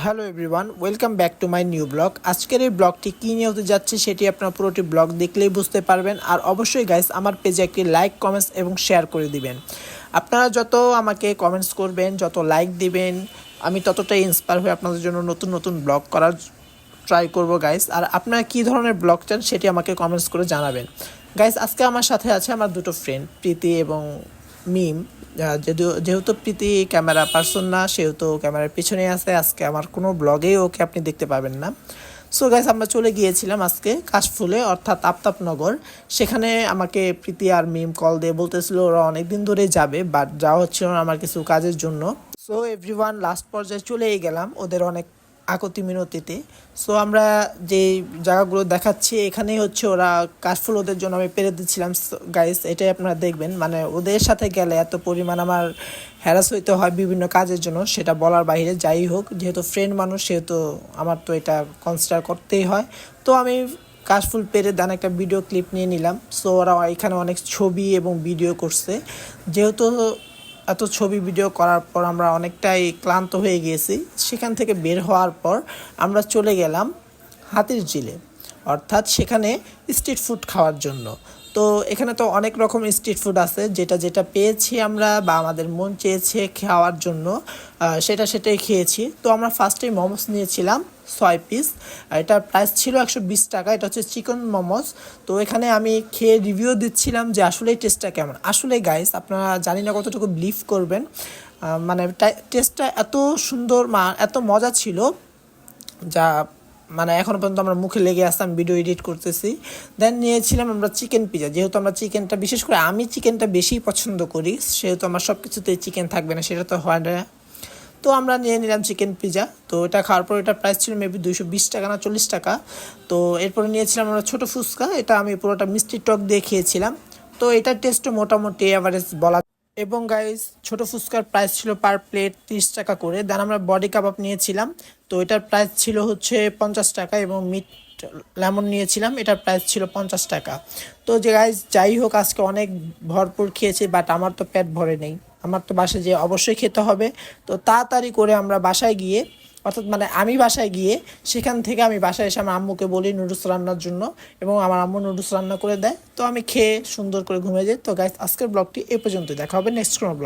Hello everyone, welcome back to my new blog. আজকের এই ব্লগটি কী নিয়ে হতে যাচ্ছে সেটি আপনার পুরোটি ব্লগ দেখলেই বুঝতে পারবেন। আর অবশ্যই গাইস, আমার পেজে একটি লাইক, কমেন্টস এবং শেয়ার করে দিবেন। আপনারা যত আমাকে কমেন্টস করবেন, যত লাইক দিবেন, আমি ততটাই ইন্সপায়ার হয়ে আপনাদের জন্য নতুন নতুন ব্লগ করার ট্রাই করব গাইস। আর আপনারা কী ধরনের ব্লগ চান সেটি আমাকে কমেন্টস করে জানাবেন গাইস। আজকে আমার সাথে আছে আমার দুটো ফ্রেন্ড, প্রীতি এবং মিম। যেহেতু প্রীতি ক্যামেরা পার্সন না, সেহেতু ক্যামেরার পিছনে আছে। আজকে আমার কোনো ব্লগেই ওকে আপনি দেখতে পাবেন না। সো গাইস, আমরা চলে গিয়েছিলাম আজকে কাশফুলে, অর্থাৎ আফতাবনগর। সেখানে আমাকে প্রীতি আর মিম কল দিয়ে বলতেছিল ওরা অনেক দিন ধরেই যাবে, বাট যাওয়া হচ্ছিল না আমার কিছু কাজের জন্য। সো এভরিওয়ান, লাস্ট পর্যায়ে চলেই গেলাম ওদের অনেক আকতি মিনতিতে। সো আমরা যে জায়গাগুলো দেখাচ্ছি, এখানেই হচ্ছে ওরা কাশফুল ওদের জন্য আমি পেরে দিচ্ছিলাম গাইস। এটাই আপনারা দেখবেন, মানে ওদের সাথে গেলে এত পরিমাণ আমার হ্যারাস হইতে হয় বিভিন্ন কাজের জন্য, সেটা বলার বাইরে। যাই হোক, যেহেতু ফ্রেন্ড মানুষ সেহেতু আমার তো এটা কনসিডার করতেই হয়। তো আমি কাশফুল পেরে দেন একটা ভিডিও ক্লিপ নিয়ে নিলাম। সো ওরা এখানে অনেক ছবি এবং ভিডিও করছে। যেহেতু এত ছবি ভিডিও করার পর আমরা অনেকটাই ক্লান্ত হয়ে গিয়েছি। সেখান থেকে বের হওয়ার পর আমরা চলে গেলাম হাতির ঝিলে, অর্থাৎ সেখানে স্ট্রিট ফুড খাওয়ার জন্য। তো এখানে তো অনেক রকম স্ট্রিট ফুড আছে, যেটা যেটা পেয়েছি আমরা বা আমাদের মন চেয়েছে খাওয়ার জন্য সেটাই খেয়েছি। তো আমরা ফার্স্টেই মোমোস নিয়েছিলাম 6 পিস। এটার প্রাইস ছিল 120 টাকা। এটা হচ্ছে চিকেন মোমোস। তো এখানে আমি খেয়ে রিভিউ দিচ্ছিলাম যে আসলে টেস্টটা কেমন। আসলে গাইস, আপনারা জানি না কতটুকু বিলিভ করবেন, মানে টেস্টটা এত সুন্দর, এত মজা ছিল যা মানে এখনও পর্যন্ত আমার মুখে লেগে আসছে। আমি ভিডিও এডিট করতেছি। দেন নিয়েছিলাম আমরা চিকেন পিজা। যেহেতু আমরা চিকেনটা, বিশেষ করে আমি চিকেনটা বেশি পছন্দ করি, সেহেতু আমার সব কিছুতেই চিকেন থাকবে না, সেটা তো হয় না। তো আমরা নিয়ে নিলাম চিকেন পিজা। তো এটা খাওয়ার পর এটার প্রাইস ছিল মেবি 220 টাকা না 40 টাকা। তো এরপরে নিয়েছিলাম আমরা ছোটো ফুচকা। এটা আমি পুরোটা মিষ্টি টক দিয়ে খেয়েছিলাম। তো এটার টেস্টও মোটামুটি এভারেজ বলা। এবং গাইস, ছোটো ফুচকার প্রাইস ছিল পার প্লেট 30 টাকা করে। দেন আমরা বডি কাবাব নিয়েছিলাম। তো এটার প্রাইস ছিল হচ্ছে 50 টাকা, এবং মিট লেমন নিয়েছিলাম, এটার প্রাইস ছিল 50 টাকা। তো যে গাইস, যাই হোক, আজকে অনেক ভরপুর খেয়েছি, বাট আমার তো পেট ভরে নেই। আমার তো বাসায় যেয়ে অবশ্যই খেতে হবে। তো তাড়াতাড়ি করে আমরা বাসায় গিয়ে, অর্থাৎ মানে আমি বাসায় গিয়ে সেখান থেকে আমি বাসায় এসে আমার আম্মুকে বলি নুডলস রান্নার জন্য, এবং আমার আম্মু নুডলস রান্না করে দেয়। তো আমি খেয়ে সুন্দর করে ঘুমিয়ে যাই। তো গাইস, আজকের ব্লগটি এ পর্যন্তই। দেখা হবে নেক্সট কোনো ব্লগ।